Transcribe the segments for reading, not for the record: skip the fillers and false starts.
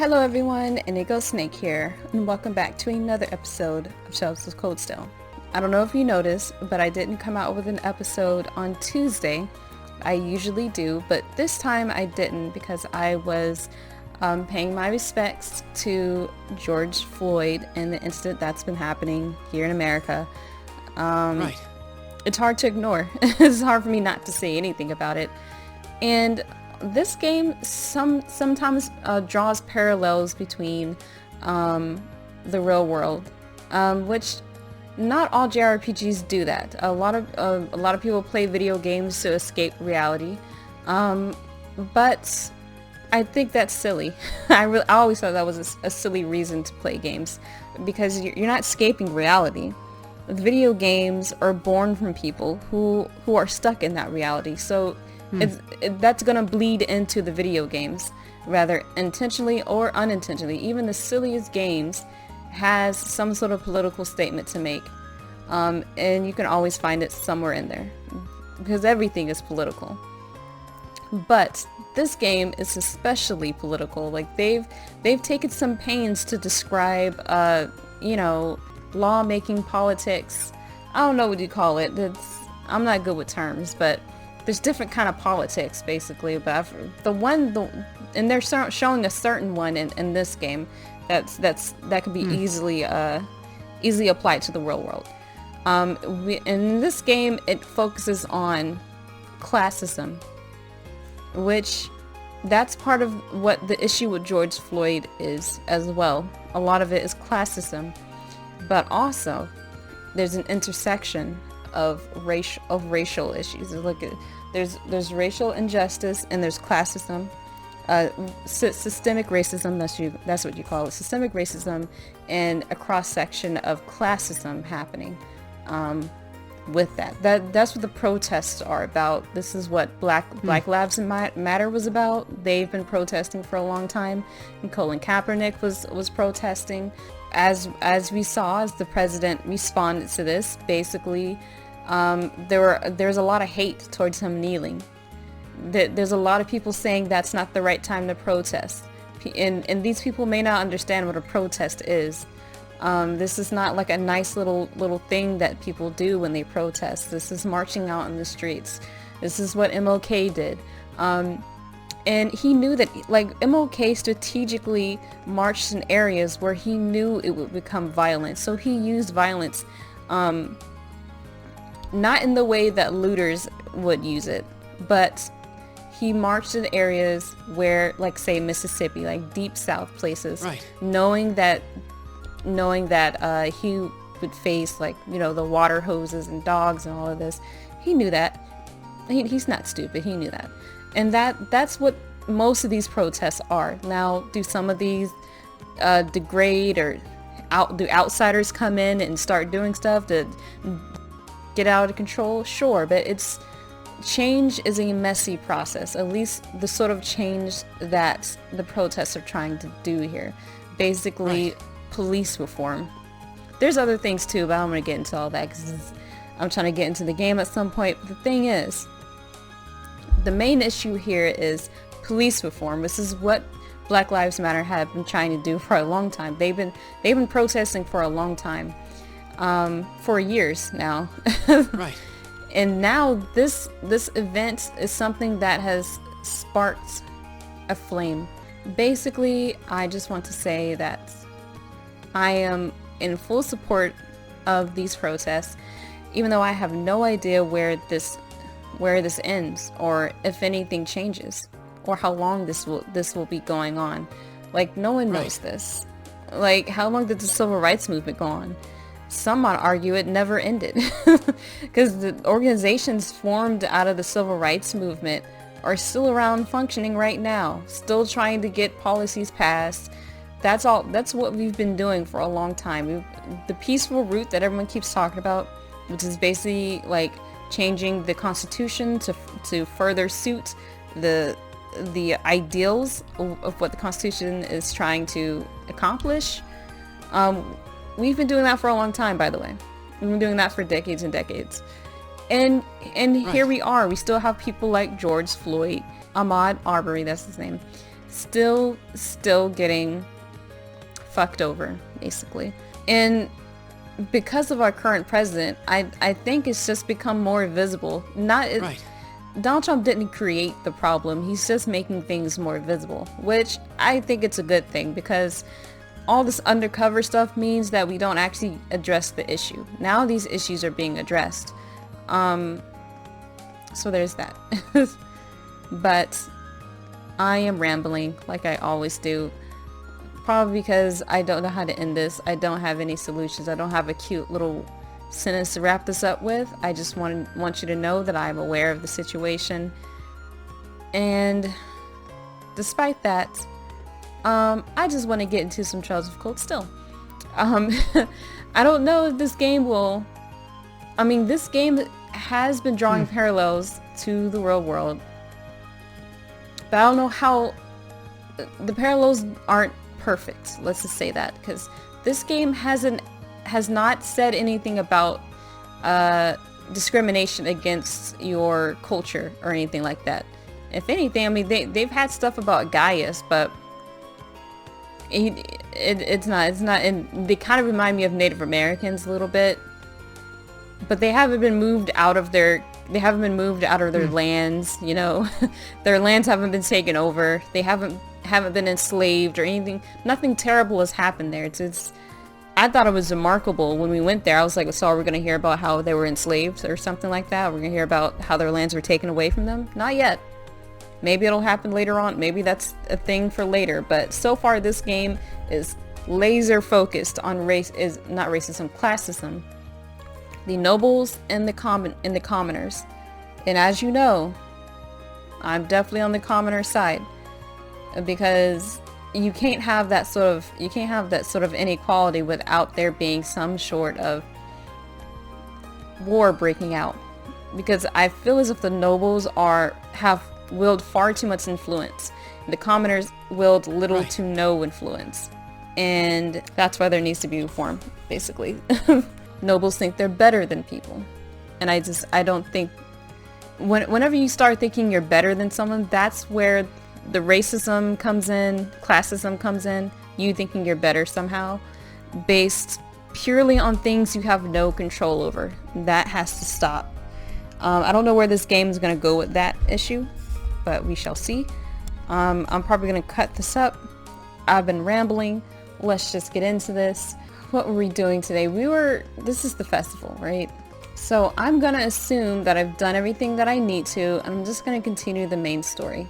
Hello everyone, Inigo Snake here, and welcome back to another episode of Shelves of Cold Stone. I don't know if you noticed, but I didn't come out with an episode on Tuesday. I usually do, but this time I didn't because I was paying my respects to George Floyd and the incident that's been happening here in America. Right. It's hard to ignore. It's hard for me not to say anything about it. And this game sometimes draws parallels between the real world, which not all JRPGs do that. A lot of people play video games to escape reality, but I think that's silly. I always thought that was a silly reason to play games, because you're not escaping reality. Video games are born from people who are stuck in that reality, so that's gonna bleed into the video games, rather intentionally or unintentionally. Even the silliest games has some sort of political statement to make, and you can always find it somewhere in there, because everything is political. But this game is especially political. Like they've taken some pains to describe, lawmaking politics. I don't know what you call it. I'm not good with terms, but there's different kind of politics basically. But and they're showing a certain one in this game that can be easily applied to the real world. In this game, it focuses on classism, which that's part of what the issue with George Floyd is as well. A lot of it is classism, but also there's an intersection of racial issues. There's racial injustice and there's classism, systemic racism. That's what you call it, systemic racism, and a cross section of classism happening. With that's what the protests are about. This is what Black Lives Matter was about. They've been protesting for a long time, and Colin Kaepernick was protesting. As we saw, as the president responded to this, basically, there's a lot of hate towards him kneeling. There's a lot of people saying that's not the right time to protest, and these people may not understand what a protest is. This is not like a nice little thing that people do when they protest. This is marching out in the streets. This is what MLK did. And he knew that, like, MLK strategically marched in areas where he knew it would become violent. So he used violence, not in the way that looters would use it, but he marched in areas where, like, say, Mississippi, like deep South places, Right. knowing that he would face, like, the water hoses and dogs and all of this. He knew that. He's not stupid. He knew that. And that's what most of these protests are. Now, do some of these degrade, or do outsiders come in and start doing stuff to get out of control? Sure, but change is a messy process. At least the sort of change that the protests are trying to do here. Basically, Right. Police reform. There's other things too, but I'm going to get into all that because I'm trying to get into the game at some point. But the thing is, the main issue here is police reform. This is what Black Lives Matter have been trying to do for a long time. They've been protesting for a long time, for years now. Right. And now this event is something that has sparked a flame. Basically, I just want to say that I am in full support of these protests, even though I have no idea where this ends, or if anything changes, or how long this will be going on. Like, no one knows this. Like, how long did the civil rights movement go on? Some might argue it never ended, because the organizations formed out of the civil rights movement are still around, functioning right now, still trying to get policies passed. That's what we've been doing for a long time. The peaceful route that everyone keeps talking about, which is basically like changing the Constitution to further suit the ideals of what the Constitution is trying to accomplish. We've been doing that for a long time, by the way. We've been doing that for decades and decades. And Right. Here we are. We still have people like George Floyd, Ahmaud Arbery, that's his name, still getting fucked over, basically. And because of our current president, I think it's just become more visible. Right. Donald Trump didn't create the problem. He's just making things more visible, which I think it's a good thing, because all this undercover stuff means that we don't actually address the issue. Now these issues are being addressed. So there's that. But I am rambling like I always do. Probably because I don't know how to end this. I don't have any solutions. I don't have a cute little sentence to wrap this up with. I just want you to know that I'm aware of the situation. And despite that, I just want to get into some Trails of Cold Steel. I don't know if this game will... I mean, this game has been drawing parallels to the real world. But I don't know how... The parallels aren't perfect, let's just say that, because this game has not said anything about discrimination against your culture or anything like that. If anything, I mean, they've had stuff about Gaius, but it's not, and they kind of remind me of Native Americans a little bit, but they haven't been moved out of their lands, you know. Their lands haven't been taken over. They haven't been enslaved or anything. Nothing terrible has happened there. It's I thought it was remarkable when we went there. I was like, so are we going to hear about how they were enslaved or something like that? We're going to hear about how their lands were taken away from them? Not yet. Maybe it'll happen later on. Maybe that's a thing for later. But so far, this game is laser focused on classism. The nobles and the commoners. And as you know, I'm definitely on the commoner side, because you can't have that sort of inequality without there being some sort of war breaking out. Because I feel as if the nobles have willed far too much influence. The commoners willed little to no influence. And that's why there needs to be reform, basically. Nobles think they're better than people. And I don't think... Whenever you start thinking you're better than someone, that's where the racism comes in, classism comes in, you thinking you're better somehow, based purely on things you have no control over. That has to stop. I don't know where this game is going to go with that issue, but we shall see. I'm probably going to cut this up. I've been rambling. Let's just get into this. What were we doing today? This is the festival, right? So I'm going to assume that I've done everything that I need to, and I'm just going to continue the main story,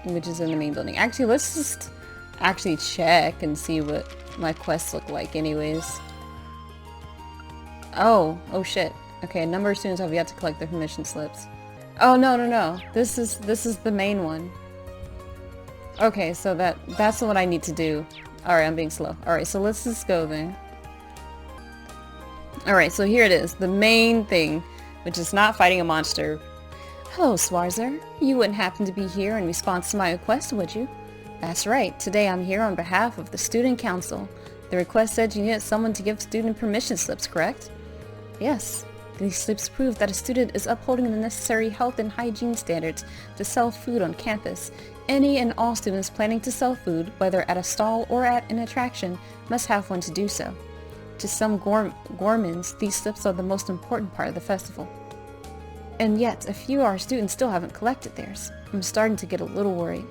which is in the main building. Actually, let's just check and see what my quests look like anyways. Oh shit. Okay, a number of students have yet to collect their permission slips. Oh, no. This is the main one. Okay, so that's what I need to do. Alright, I'm being slow. Alright, so let's just go then. Alright, so here it is. The main thing, which is not fighting a monster. Hello, Swarzer. You wouldn't happen to be here in response to my request, would you? That's right. Today I'm here on behalf of the Student Council. The request said you needed someone to give student permission slips, correct? Yes. These slips prove that a student is upholding the necessary health and hygiene standards to sell food on campus. Any and all students planning to sell food, whether at a stall or at an attraction, must have one to do so. To some gourmands, these slips are the most important part of the festival. And yet, a few of our students still haven't collected theirs. I'm starting to get a little worried.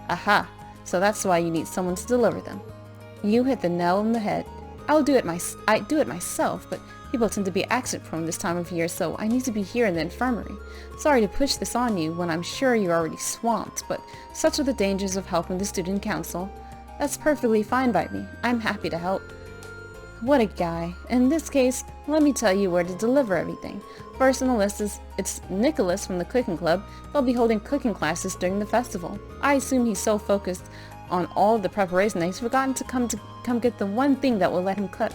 Aha, so that's why you need someone to deliver them. You hit the nail on the head. I do it myself, but people tend to be accident prone this time of year, so I need to be here in the infirmary. Sorry to push this on you when I'm sure you're already swamped, but such are the dangers of helping the student council. That's perfectly fine by me. I'm happy to help. What a guy. In this case, let me tell you where to deliver everything. First on the list it's Nicholas from the cooking club. They'll be holding cooking classes during the festival. I assume he's so focused on all of the preparation that he's forgotten to come get the one thing that will let him cook.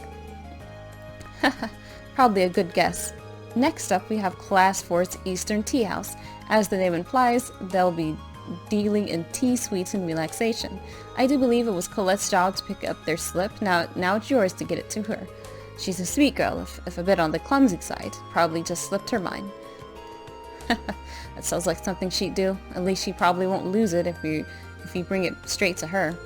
Probably a good guess. Next up, we have Class 4's Eastern Tea House. As the name implies, they'll be dealing in tea, sweets, and relaxation. I do believe it was Colette's job to pick up their slip. Now it's yours to get it to her. She's a sweet girl, if a bit on the clumsy side. Probably just slipped her mind. That sounds like something she'd do. At least she probably won't lose it if you bring it straight to her.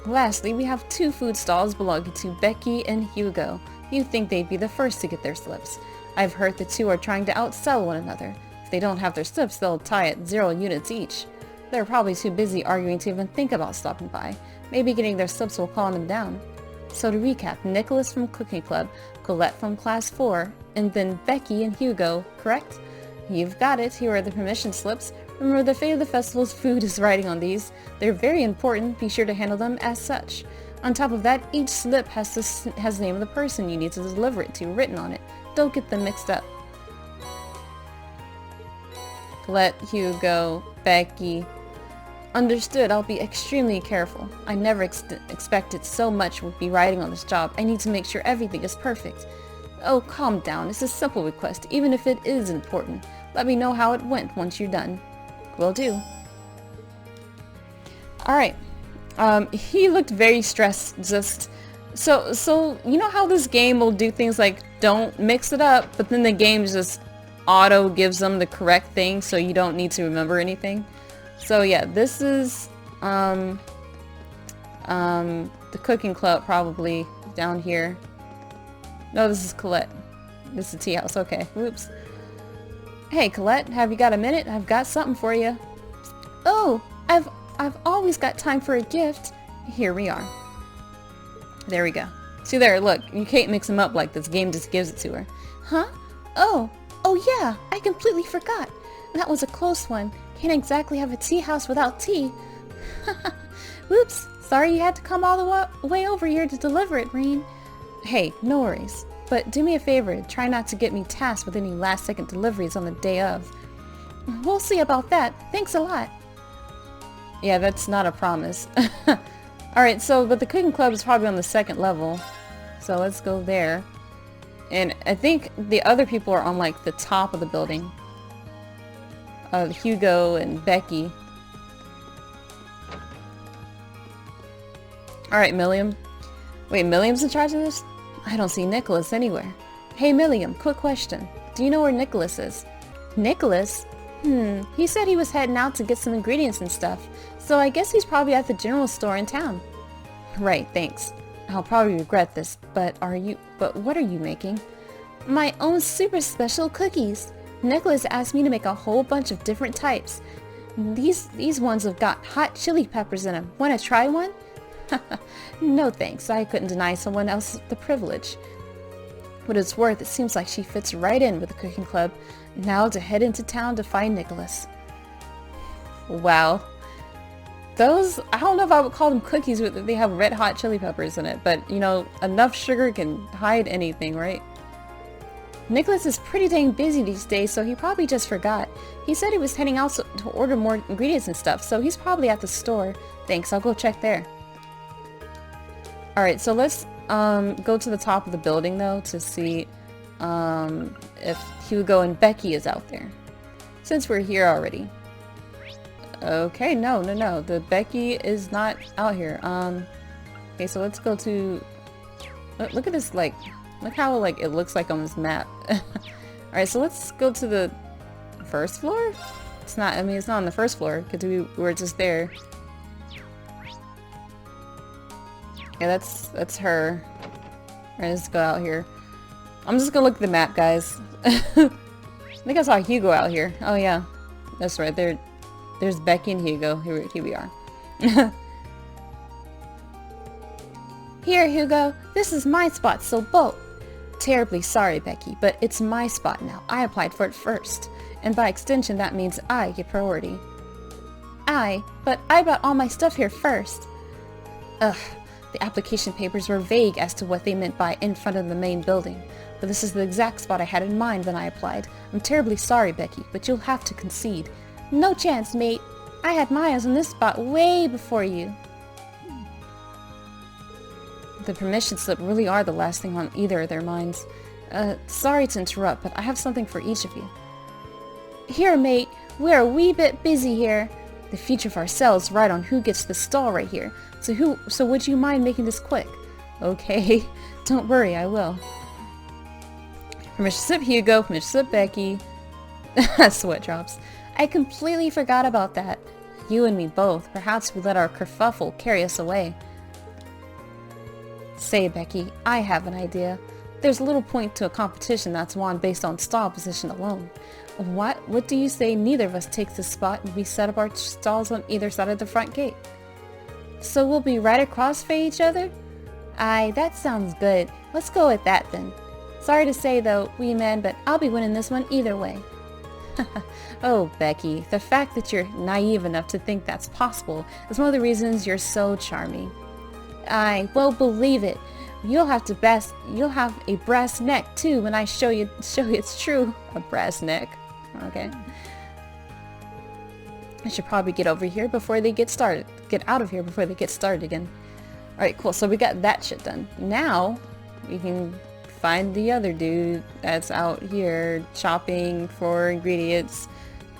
Lastly, we have 2 food stalls belonging to Becky and Hugo. You'd think they'd be the first to get their slips. I've heard the 2 are trying to outsell one another. If they don't have their slips, they'll tie at 0 units each. They're probably too busy arguing to even think about stopping by. Maybe getting their slips will calm them down. So to recap, Nicholas from Cooking Club, Colette from Class 4, and then Becky and Hugo, correct? You've got it. Here are the permission slips. Remember, the fate of the festival's food is riding on these. They're very important. Be sure to handle them as such. On top of that, each slip has the name of the person you need to deliver it to written on it. Don't get them mixed up. Colette, Hugo, Becky. Understood. I'll be extremely careful. I never expected so much would be riding on this job. I need to make sure everything is perfect. Oh, calm down. It's a simple request, even if it is important. Let me know how it went once you're done. Will do. Alright. He looked very stressed, just... So, you know how this game will do things like, don't mix it up, but then the game just auto gives them the correct thing, so you don't need to remember anything? So yeah, this is, the Cooking Club probably down here. No, this is Colette. This is the tea house, okay. Whoops. Hey, Colette, have you got a minute? I've got something for you. Oh, I've always got time for a gift. Here we are. There we go. See there, look, you can't mix them up like this. Game just gives it to her. Huh? Oh yeah, I completely forgot. That was a close one. Can't exactly have a tea house without tea. Whoops, sorry you had to come all the way over here to deliver it, Ridin. Hey, no worries. But do me a favor, try not to get me tasked with any last-second deliveries on the day of. We'll see about that. Thanks a lot. Yeah, that's not a promise. Alright, but the Cooking Club is probably on the 2nd level. So let's go there. And I think the other people are on, like, the top of the building. Hugo and Becky. Alright, Milliam. Wait, Milliam's in charge of this? I don't see Nicholas anywhere. Hey, Milliam, quick question. Do you know where Nicholas is? Nicholas? He said he was heading out to get some ingredients and stuff, so I guess he's probably at the general store in town. Right, thanks. I'll probably regret this, but what are you making? My own super special cookies. Nicholas asked me to make a whole bunch of different types. These ones have got hot chili peppers in them. Want to try one? No thanks, I couldn't deny someone else the privilege. What it's worth, it seems like she fits right in with the Cooking Club. Now to head into town to find Nicholas. Wow. Those, I don't know if I would call them cookies, but they have red hot chili peppers in it, but you know, enough sugar can hide anything, right? Nicholas is pretty dang busy these days, so he probably just forgot. He said he was heading out to order more ingredients and stuff, so he's probably at the store. Thanks, I'll go check there. Alright, so let's go to the top of the building though to see if Hugo and Becky is out there. Since we're here already. Okay, no. The Becky is not out here. Okay, so let's go to... Look at this, like... Look how, like, it looks like on this map. Alright, so let's go to the first floor? It's not, I mean, it's not on the first floor, because we were just there. Yeah, that's her. Alright, let's go out here. I'm just gonna look at the map, guys. I think I saw Hugo out here. Oh yeah, that's right. There's Becky and Hugo. Here we are. Here, Hugo. This is my spot, so bolt. Terribly sorry, Becky, but it's my spot now. I applied for it first. And by extension, that means I get priority. But I brought all my stuff here first. Ugh. The application papers were vague as to what they meant by in front of the main building. But this is the exact spot I had in mind when I applied. I'm terribly sorry, Becky, but you'll have to concede. No chance, mate. I had my eyes on this spot way before you. The permission slip really are the last thing on either of their minds. Sorry to interrupt, but I have something for each of you. Here, mate. We're a wee bit busy here. The future of ourselves ride on who gets the stall right here. So would you mind making this quick? Okay. Don't worry, I will. Permission slip Hugo, permission slip Becky. Sweat drops. I completely forgot about that. You and me both. Perhaps we let our kerfuffle carry us away. Say, Becky, I have an idea. There's little point to a competition that's won based on stall position alone. What do you say neither of us takes this spot and we set up our stalls on either side of the front gate? So we'll be right across from each other? Aye, that sounds good. Let's go with that then. Sorry to say though, wee man, but I'll be winning this one either way. Oh, Becky, the fact that you're naive enough to think that's possible is one of the reasons you're so charming. I won't believe it. You'll have a brass neck too when I show you it's true. A brass neck. Okay. I should probably get over here before they get started. Get out of here before they get started again. Alright, cool. So we got that shit done. Now we can find the other dude that's out here shopping for ingredients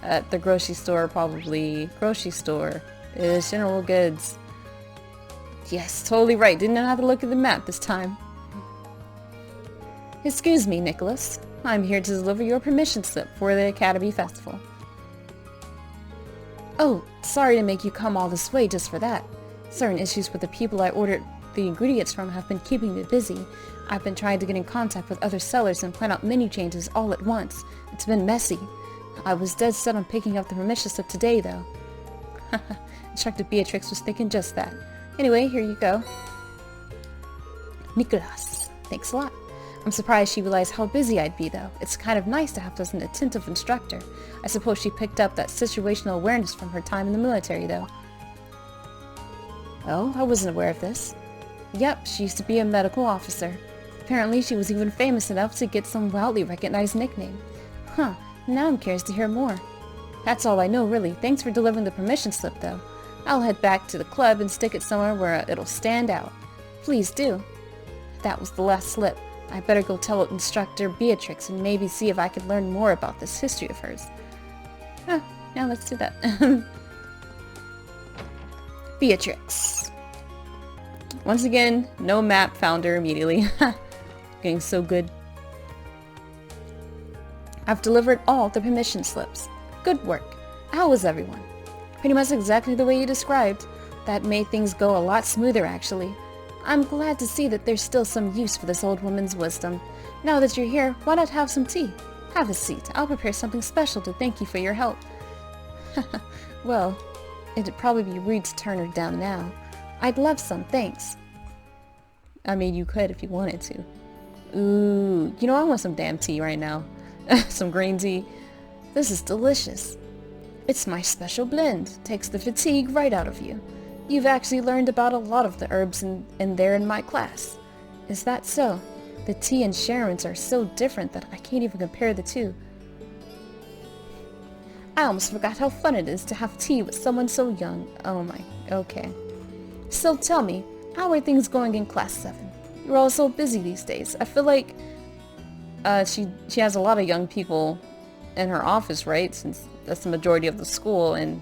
at the grocery store, probably. Grocery store. It's general goods. Yes, totally right. Didn't know how to look at the map this time. Excuse me, Nicholas. I'm here to deliver your permission slip for the Academy Festival. Oh, sorry to make you come all this way just for that. Certain issues with the people I ordered the ingredients from have been keeping me busy. I've been trying to get in contact with other sellers and plan out menu changes all at once. It's been messy. I was dead set on picking up the permission slip today, though. Instructor Beatrix was thinking just that. Anyway, here you go. Nicholas. Thanks a lot. I'm surprised she realized how busy I'd be, though. It's kind of nice to have such an attentive instructor. I suppose she picked up that situational awareness from her time in the military, though. Oh, I wasn't aware of this. Yep, she used to be a medical officer. Apparently, she was even famous enough to get some widely recognized nickname. Huh, now I'm curious to hear more. That's all I know, really. Thanks for delivering the permission slip, though. I'll head back to the club and stick it somewhere where it'll stand out. Please do. That was the last slip. I better go tell Instructor Beatrix and maybe see if I can learn more about this history of hers. Oh, yeah, let's do that. Beatrix. Once again, no map found her immediately. Getting so good. I've delivered all the permission slips. Good work. How was everyone? Pretty much exactly the way you described. That made things go a lot smoother, actually. I'm glad to see that there's still some use for this old woman's wisdom. Now that you're here, why not have some tea? Have a seat. I'll prepare something special to thank you for your help. Well, it'd probably be rude to turn her down now. I'd love some, thanks. I mean, you could if you wanted to. Ooh, you know, I want some damn tea right now. Some green tea. This is delicious. It's my special blend. Takes the fatigue right out of you. You've actually learned about a lot of the herbs in there in my class. Is that so? The tea and Sharon's are so different that I can't even compare the two. I almost forgot how fun it is to have tea with someone so young. Oh my, okay. So tell me, how are things going in Class 7? You're all so busy these days. I feel like she has a lot of young people in her office, right? Since that's the majority of the school, and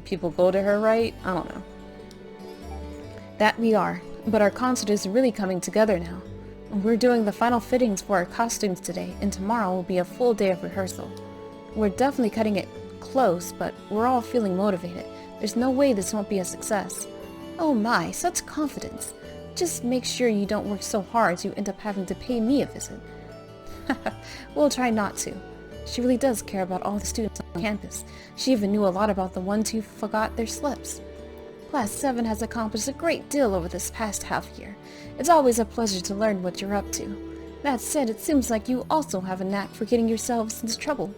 people go to her, right? I don't know. That we are, but our concert is really coming together now. We're doing the final fittings for our costumes today, and tomorrow will be a full day of rehearsal. We're definitely cutting it close, but we're all feeling motivated. There's no way this won't be a success. Oh my, such confidence. Just make sure you don't work so hard you end up having to pay me a visit. We'll try not to. She really does care about all the students on campus. She even knew a lot about the ones who forgot their slips. Class 7 has accomplished a great deal over this past half year. It's always a pleasure to learn what you're up to. That said, it seems like you also have a knack for getting yourselves into trouble.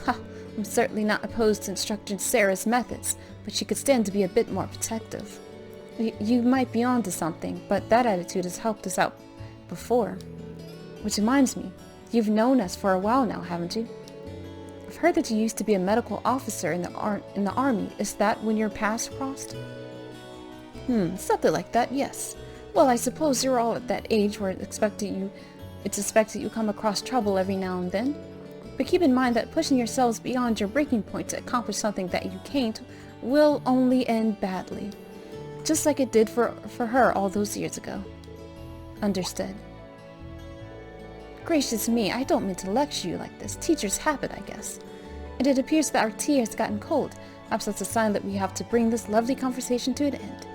Ha! I'm certainly not opposed to Instructor Sarah's methods, but she could stand to be a bit more protective. You might be onto something, but that attitude has helped us out before. Which reminds me, you've known us for a while now, haven't you? I've heard that you used to be a medical officer in the army. Is that when your paths crossed? Something like that, yes. Well, I suppose you're all at that age where it's expected you come across trouble every now and then. But keep in mind that pushing yourselves beyond your breaking point to accomplish something that you can't will only end badly. Just like it did for her all those years ago. Understood. Gracious me, I don't mean to lecture you like this. Teacher's habit, I guess. And it appears that our tea has gotten cold. Perhaps that's a sign that we have to bring this lovely conversation to an end.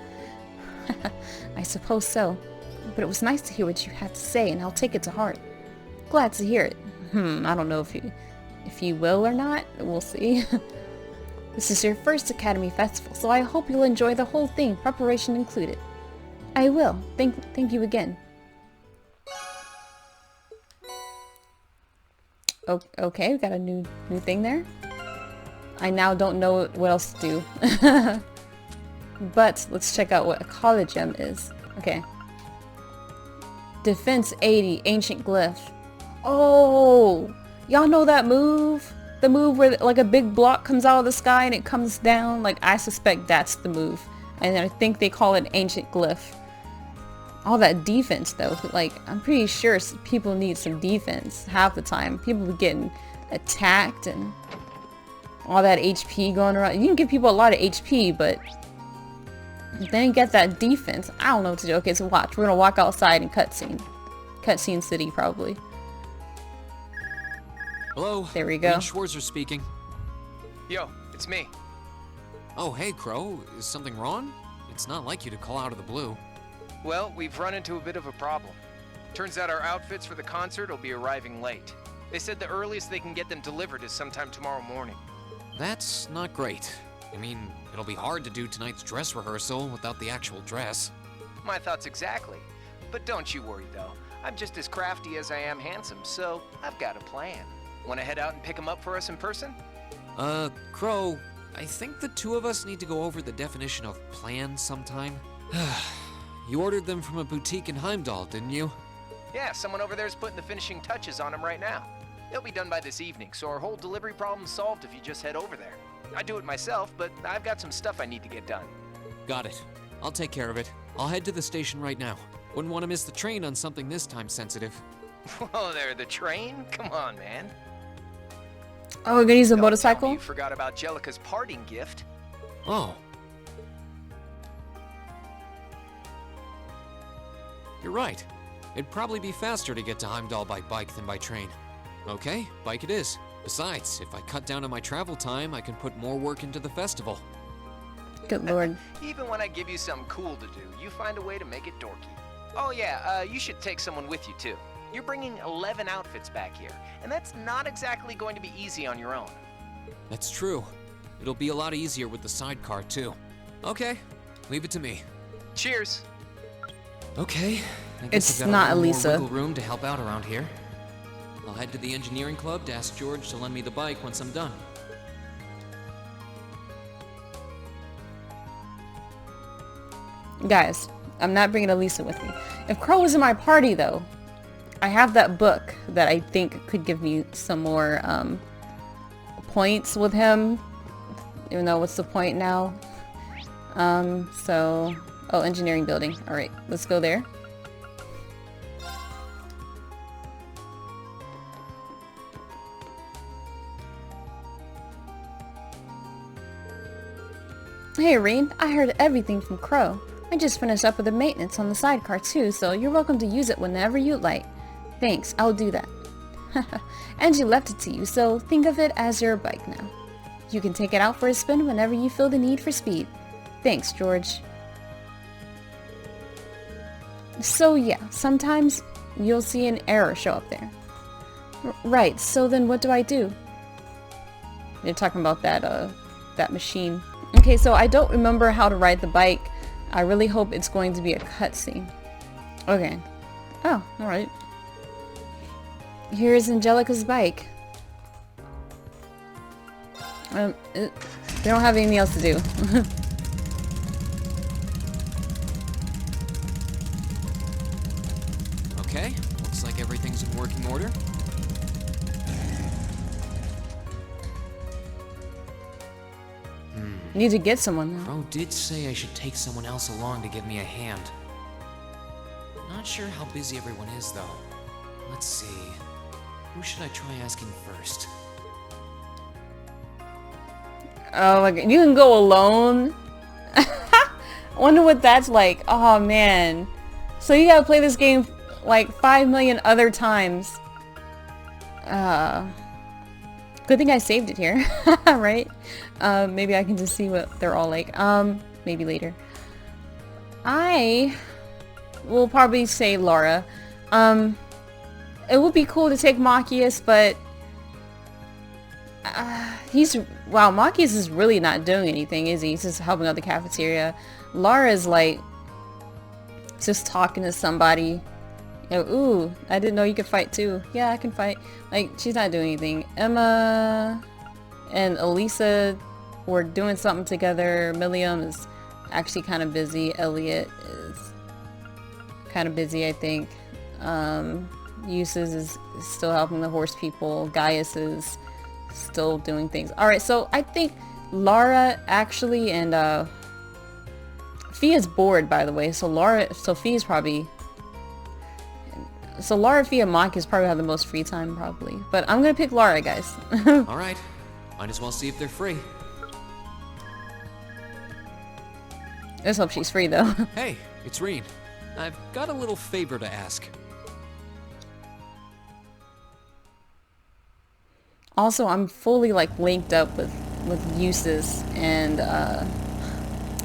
I suppose so. But it was nice to hear what you had to say, and I'll take it to heart. Glad to hear it. I don't know if you will or not. We'll see. This is your first Academy Festival, so I hope you'll enjoy the whole thing, preparation included. I will. Thank you again. Okay, we got a new thing there. I now don't know what else to do. But let's check out what a college gem is. Okay. Defense 80, ancient glyph. Oh, y'all know that move? The move where like a big block comes out of the sky and it comes down? Like, I suspect that's the move. And I think they call it ancient glyph. All that defense though, like, I'm pretty sure people need some defense half the time. People be getting attacked and all that HP going around. You can give people a lot of HP, but then get that defense. I don't know what to do. Okay, so watch. We're gonna walk outside and cutscene. Cutscene city, probably. Hello. There we go. Schwarzer speaking. Yo, it's me. Oh, hey, Crow. Is something wrong? It's not like you to call out of the blue. Well, we've run into a bit of a problem. Turns out our outfits for the concert will be arriving late. They said the earliest they can get them delivered is sometime tomorrow morning. That's not great. I mean, it'll be hard to do tonight's dress rehearsal without the actual dress. My thoughts exactly. But don't you worry, though. I'm just as crafty as I am handsome, so I've got a plan. Want to head out and pick them up for us in person? Crow, I think the two of us need to go over the definition of plan sometime. You ordered them from a boutique in Heimdall, didn't you? Yeah, someone over there's putting the finishing touches on them right now. They'll be done by this evening, so our whole delivery problem's solved if you just head over there. I do it myself, but I've got some stuff I need to get done. Got it. I'll take care of it. I'll head to the station right now. Wouldn't want to miss the train on something this time sensitive. Whoa there, the train? Come on, man. Oh, we're gonna use a Don't tell me motorcycle? you forgot about Jellica's parting gift. Oh. You're right. It'd probably be faster to get to Heimdall by bike than by train. Okay, bike it is. Besides, if I cut down on my travel time, I can put more work into the festival. Good lord. Even when I give you something cool to do, you find a way to make it dorky. Oh yeah, you should take someone with you too. You're bringing 11 outfits back here, and that's not exactly going to be easy on your own. That's true. It'll be a lot easier with the sidecar too. Okay, leave it to me. Cheers. Okay, I guess It's I've got not a little Elisa. more wiggle room to help out around here. I'll head to the engineering club to ask George to lend me the bike once I'm done. Guys, I'm not bringing Elisa with me. If Crow was in my party, though, I have that book that I think could give me some more points with him. Even though, what's the point now? Oh, engineering building. Alright, let's go there. Hey, Ridin, I heard everything from Crow. I just finished up with the maintenance on the sidecar too, so you're welcome to use it whenever you'd like. Thanks, I'll do that. Angie left it to you, so think of it as your bike now. You can take it out for a spin whenever you feel the need for speed. Thanks, George. So yeah, sometimes you'll see an error show up there. Right, so then what do I do? You're talking about that machine. Okay, so I don't remember how to ride the bike. I really hope it's going to be a cutscene. Okay. Oh, alright. Here's Angelica's bike. They don't have anything else to do. Okay, looks like everything's in working order. Need to get someone though. Crow did say I should take someone else along to give me a hand. Not sure how busy everyone is though. Let's see. Who should I try asking first? Oh my god, you can go alone? I wonder what that's like. Oh man. So you gotta play this game like 5 million other times Good thing I saved it here, right? Maybe I can just see what they're all like. Maybe later. I will probably say Laura. It would be cool to take Machias, but Machias is really not doing anything, is he? He's just helping out the cafeteria. Laura is like just talking to somebody. You know, ooh, I didn't know you could fight too. Yeah, I can fight. Like, she's not doing anything. Emma and Elisa were doing something together. Milliam is actually kind of busy. Elliot is kind of busy, I think. Eustace is still helping the horse people. Gaius is still doing things. Alright, so I think Lara actually and Fia's bored, by the way. So Sophia's probably... So Lara, Fia, and Marcus probably have the most free time, probably. But I'm gonna pick Lara, guys. Alright. Might as well see if they're free. Let's hope she's free, though. Hey, it's Ridin. I've got a little favor to ask. Also, I'm fully, like, linked up with Eustace and,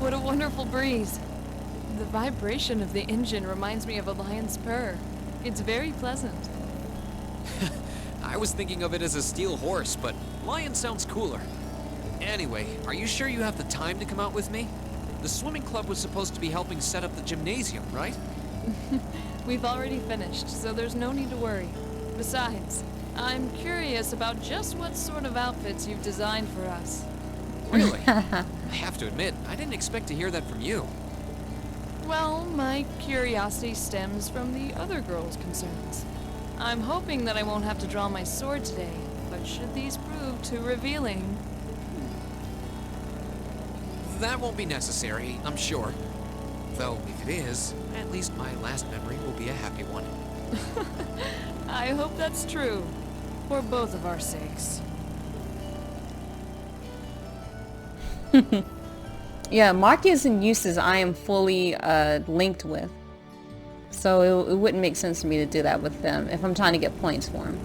What a wonderful breeze. The vibration of the engine reminds me of a lion's purr. It's very pleasant. I was thinking of it as a steel horse, but lion sounds cooler. Anyway, are you sure you have the time to come out with me? The swimming club was supposed to be helping set up the gymnasium, right? We've already finished, so there's no need to worry. Besides, I'm curious about just what sort of outfits you've designed for us. Really? I have to admit, I didn't expect to hear that from you. Well, my curiosity stems from the other girls' concerns. I'm hoping that I won't have to draw my sword today, but should these prove too revealing... That won't be necessary, I'm sure. Though, if it is, at least my last memory will be a happy one. I hope that's true, for both of our sakes. yeah, Marcus and Eustace I am fully linked with. So it wouldn't make sense for me to do that with them if I'm trying to get points for them.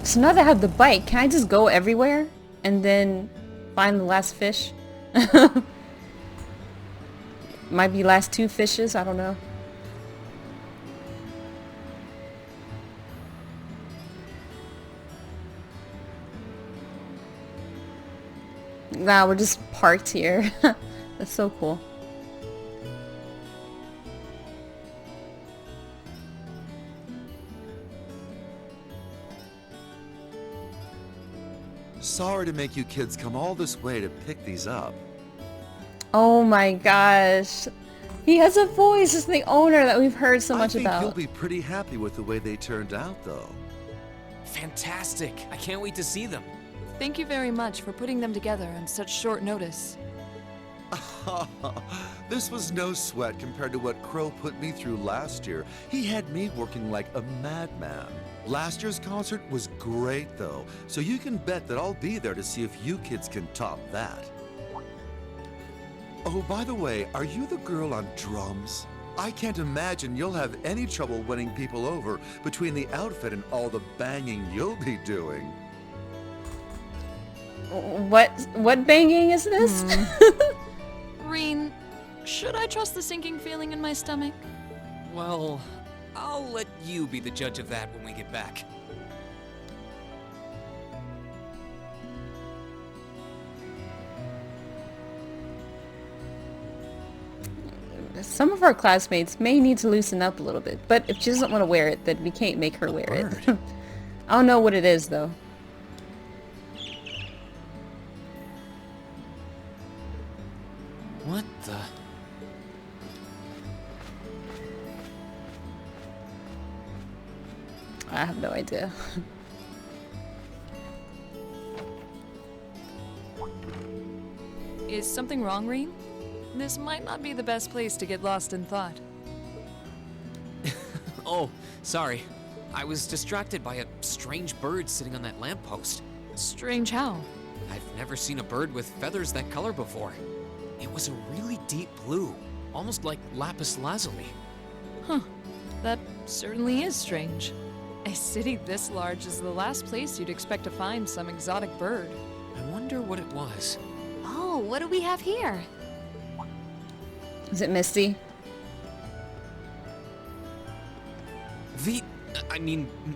So now that I have the bike, can I just go everywhere and then find the last fish? Might be last 2 fishes, I don't know. Wow, we're just parked here. That's so cool. Sorry to make you kids come all this way to pick these up. Oh my gosh. He has a voice. It's the owner that we've heard so much about. I think you'll be pretty happy with the way they turned out, though. Fantastic! I can't wait to see them. Thank you very much for putting them together on such short notice. This was no sweat compared to what Crow put me through last year. He had me working like a madman. Last year's concert was great, though, so you can bet that I'll be there to see if you kids can top that. Oh, by the way, are you the girl on drums? I can't imagine you'll have any trouble winning people over between the outfit and all the banging you'll be doing. What banging is this? Ridin, should I trust the sinking feeling in my stomach? Well, I'll let you be the judge of that when we get back. Some of our classmates may need to loosen up a little bit, but if she doesn't want to wear it, then we can't make her wear it. I don't know what it is, though. What the... I have no idea. Is something wrong, Ridin? This might not be the best place to get lost in thought. Oh, sorry. I was distracted by a strange bird sitting on that lamppost. Strange how? I've never seen a bird with feathers that color before. It was a really deep blue, almost like lapis lazuli. Huh. That certainly is strange. A city this large is the last place you'd expect to find some exotic bird. I wonder what it was. Oh, what do we have here? Is it Misty?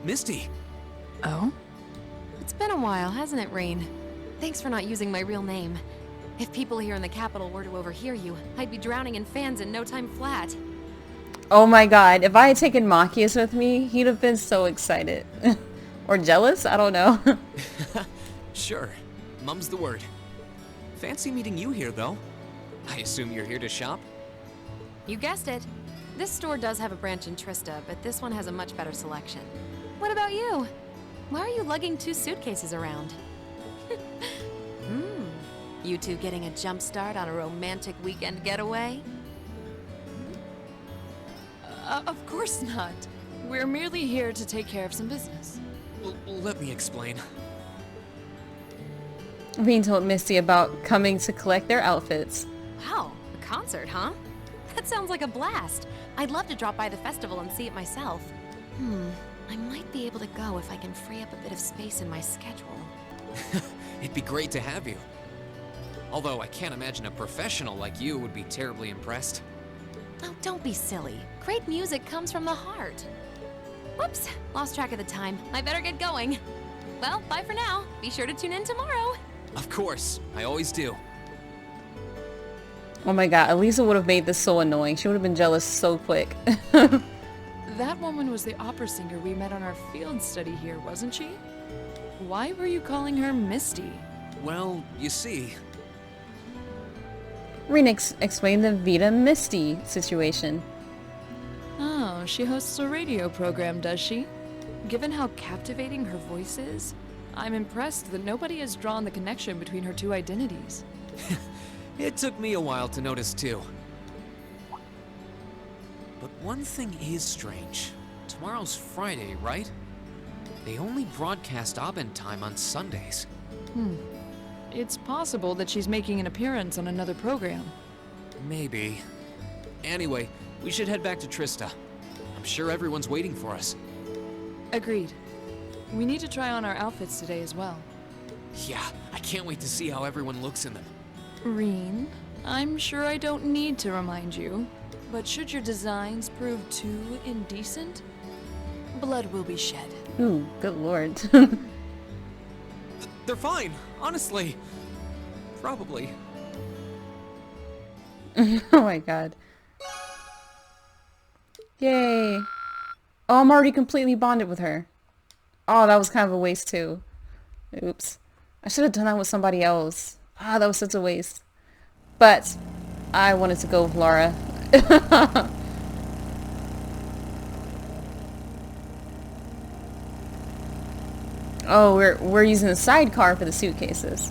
Misty. Oh? It's been a while, hasn't it, Rain? Thanks for not using my real name. If people here in the capital were to overhear you, I'd be drowning in fans in no time flat. Oh my god, if I had taken Machias with me, he'd have been so excited. Or jealous? I don't know. Sure. Mum's the word. Fancy meeting you here, though. I assume you're here to shop? You guessed it. This store does have a branch in Trista, but this one has a much better selection. What about you? Why are you lugging 2 suitcases around? You two getting a jump start on a romantic weekend getaway? Of course not. We're merely here to take care of some business. Let me explain. Being told Misty about coming to collect their outfits. Wow, a concert, huh? That sounds like a blast. I'd love to drop by the festival and see it myself. I might be able to go if I can free up a bit of space in my schedule. It'd be great to have you. Although I can't imagine a professional like you would be terribly impressed. Oh, don't be silly. Great music comes from the heart. Whoops, lost track of the time. I better get going. Well, bye for now. Be sure to tune in tomorrow. Of course, I always do. Oh my god, Elisa would have made this so annoying. She would have been jealous so quick. That woman was the opera singer we met on our field study here, wasn't she? Why were you calling her Misty? Well, you see... Renix explained the Vita Misty situation. Oh, she hosts a radio program, does she? Given how captivating her voice is, I'm impressed that nobody has drawn the connection between her 2 identities. It took me a while to notice too. But one thing is strange. Tomorrow's Friday, right? They only broadcast Abend time on Sundays. It's possible that she's making an appearance on another program. Maybe. Anyway, we should head back to Trista. I'm sure everyone's waiting for us. Agreed. We need to try on our outfits today as well. Yeah, I can't wait to see how everyone looks in them. Reen, I'm sure I don't need to remind you, but should your designs prove too indecent, blood will be shed. Ooh, good lord. They're fine, honestly. Probably. Oh my god. Yay. Oh, I'm already completely bonded with her. Oh, that was kind of a waste too. Oops. I should have done that with somebody else. Ah, that was such a waste. But I wanted to go with Laura. Oh, we're using the sidecar for the suitcases.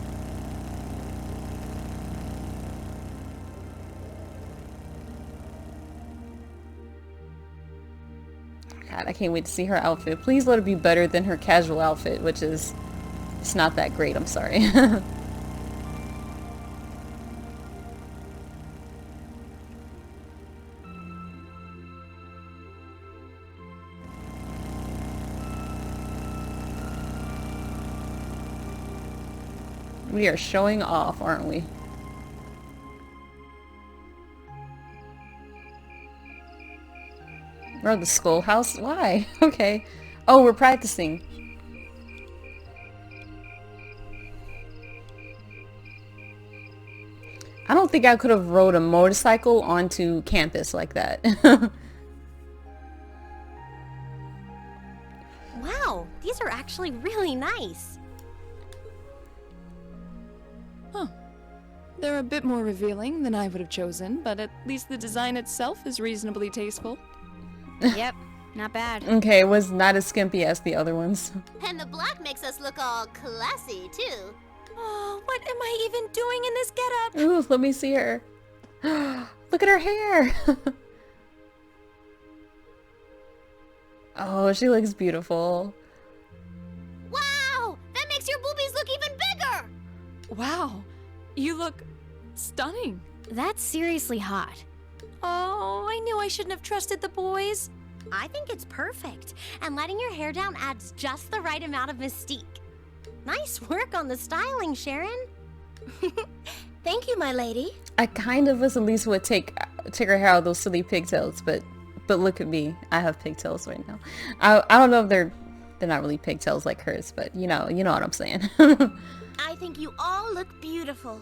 God, I can't wait to see her outfit. Please let it be better than her casual outfit, which is... it's not that great, I'm sorry. We are showing off, aren't we? We're at the schoolhouse? Why? Okay. Oh, we're practicing. I don't think I could have rode a motorcycle onto campus like that. Wow, these are actually really nice. Huh. They're a bit more revealing than I would have chosen, but at least the design itself is reasonably tasteful. Yep, not bad. Okay, it was not as skimpy as the other ones. And the black makes us look all classy, too. Oh, what am I even doing in this getup? Ooh, let me see her. Look at her hair. Oh, she looks beautiful. Wow, that makes your boobies look even bigger. Wow, you look stunning. That's seriously hot. Oh, I knew I shouldn't have trusted the boys. I think it's perfect, and letting your hair down adds just the right amount of mystique. Nice work on the styling, Sharon. Thank you, my lady. I kind of at least would take her hair out of those silly pigtails, but look at me. I have pigtails right now. I don't know if they're not really pigtails like hers, but you know what I'm saying. I think you all look beautiful.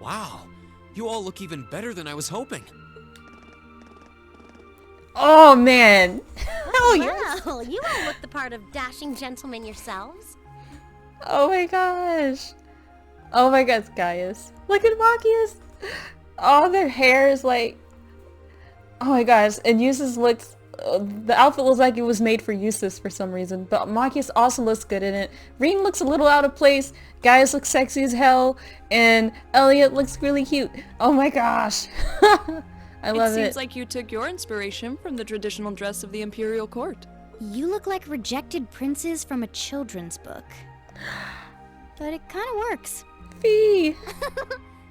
Wow, you all look even better than I was hoping. Oh man. Hell yes. Well, you all look the part of dashing gentlemen yourselves. Oh my gosh. Oh my gosh, Gaius. Look at Machias. All their hair is like... Oh my gosh. And Eustace looks... the outfit looks like it was made for Eustace for some reason. But Machias also looks good in it. Ridin looks a little out of place. Gaius looks sexy as hell. And Elliot looks really cute. Oh my gosh. I love it. It seems like you took your inspiration from the traditional dress of the Imperial Court. You look like rejected princes from a children's book. But it kind of works. Fee.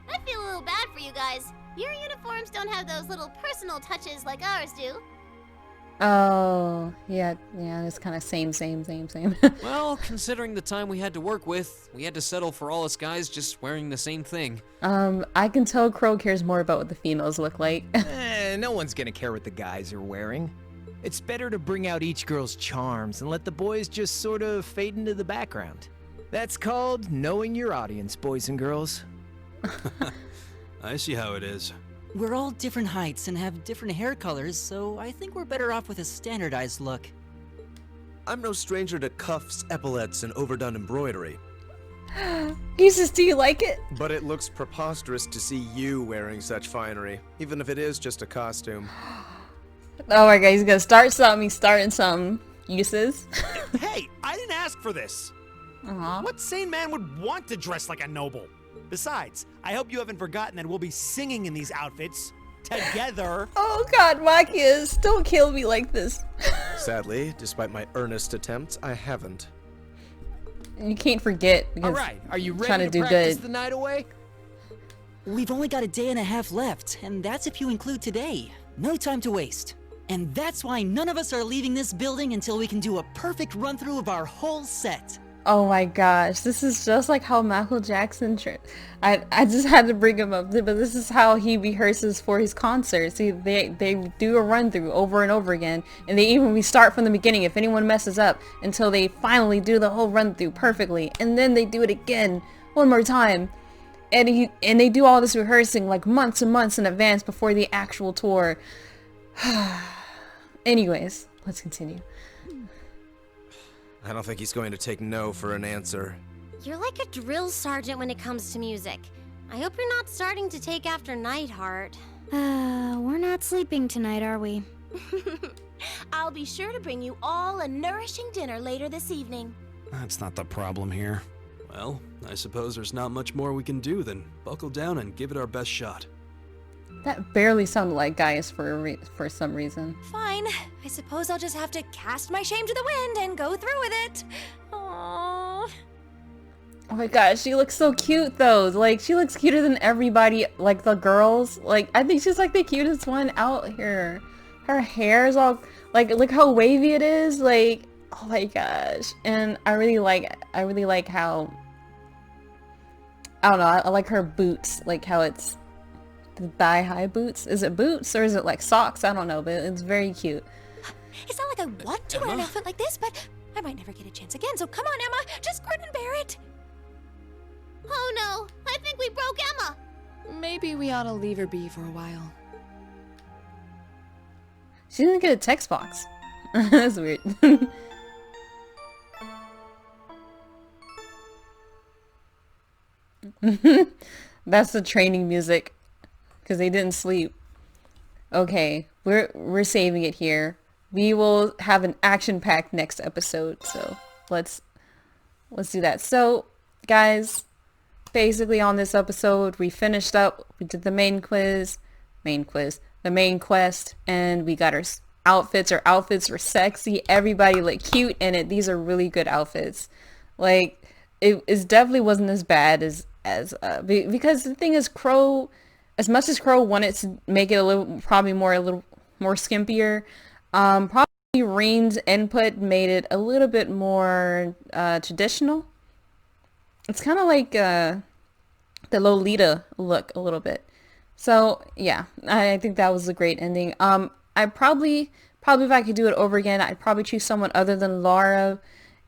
I feel a little bad for you guys. Your uniforms don't have those little personal touches like ours do. Oh, yeah, it's kind of same. Well, considering the time we had to work with, we had to settle for all us guys just wearing the same thing. I can tell Crow cares more about what the females look like. No one's gonna care what the guys are wearing. It's better to bring out each girl's charms and let the boys just sort of fade into the background. That's called knowing your audience, boys and girls. I see how it is. We're all different heights and have different hair colors, so I think we're better off with a standardized look. I'm no stranger to cuffs, epaulets, and overdone embroidery. Jesus, do you like it? But it looks preposterous to see you wearing such finery, even if it is just a costume. Oh my god, he's gonna start something. He's starting something. Uses. Hey, I didn't ask for this. What sane man would want to dress like a noble? Besides, I hope you haven't forgotten that we'll be singing in these outfits together. Oh god, Machias, don't kill me like this. Sadly, despite my earnest attempts, I haven't. You can't forget because Alright, are you trying ready to to do practice good. the night away? We've only got a day and a half left, and that's if you include today. No time to waste. And that's why none of us are leaving this building until we can do a perfect run-through of our whole set. Oh my gosh, this is just like how Michael Jackson... I just had to bring him up, but this is how he rehearses for his concerts. They do a run-through over and over again, and we start from the beginning if anyone messes up until they finally do the whole run-through perfectly, and then they do it again one more time. And they do all this rehearsing like months and months in advance before the actual tour. Anyways, let's continue. I don't think he's going to take no for an answer. You're like a drill sergeant when it comes to music. I hope you're not starting to take after Nightheart. We're not sleeping tonight, are we? I'll be sure to bring you all a nourishing dinner later this evening. That's not the problem here. Well, I suppose there's not much more we can do than buckle down and give it our best shot. That barely sounded like Gaius for some reason. Fine. I suppose I'll just have to cast my shame to the wind and go through with it. Aww. Oh my gosh, she looks so cute though. Like, she looks cuter than everybody, like the girls. Like, I think she's like the cutest one out here. Her hair is all, like, look how wavy it is. Like, oh my gosh. And I really like how, I don't know, I like her boots. Like how it's the thigh-high boots. Is it boots or is it like socks? I don't know, but it's very cute. It's not like I want to wear an outfit like this, but I might never get a chance again, so come on, Emma. Just grin and bear it. Oh no, I think we broke Emma. Maybe we ought to leave her be for a while. She didn't get a text box. That's weird. That's the training music. Because they didn't sleep. Okay, we're saving it here. We will have an action-packed next episode, so let's do that. So, guys, basically on this episode, we finished up. We did the main quest, and we got our outfits. Our outfits were sexy. Everybody looked cute in it. These are really good outfits. Like, it definitely wasn't as bad as because the thing is, Crow as much as Crow wanted to make it a little more skimpier, probably Rain's input made it a little bit more traditional. It's kind of like the Lolita look a little bit. So yeah, I think that was a great ending. I probably if I could do it over again, I'd probably choose someone other than Lara,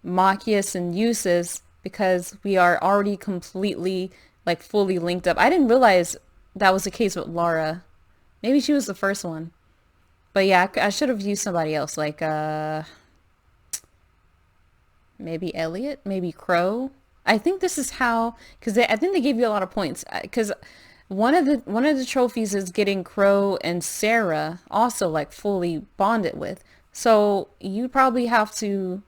Machias, and Eustace, because we are already completely, like, fully linked up. I didn't realize that was the case with Lara. Maybe she was the first one. But yeah, I should have used somebody else, like maybe Elliot, maybe Crow. I think this is how, because I think they gave you a lot of points, because one of the trophies is getting Crow and Sarah also, like, fully bonded with. So you probably have to.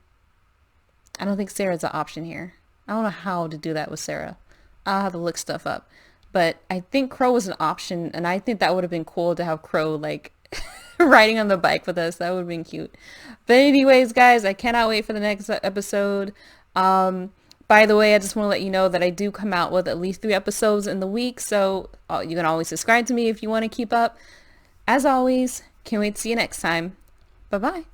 I don't think Sarah's an option here. I don't know how to do that with Sarah. I'll have to look stuff up. But I think Crow was an option, and I think that would have been cool to have Crow, like, riding on the bike with us. That would have been cute. But anyways, guys, I cannot wait for the next episode. By the way, I just want to let you know that I do come out with at least 3 episodes in the week, so you can always subscribe to me if you want to keep up. As always, can't wait to see you next time. Bye-bye.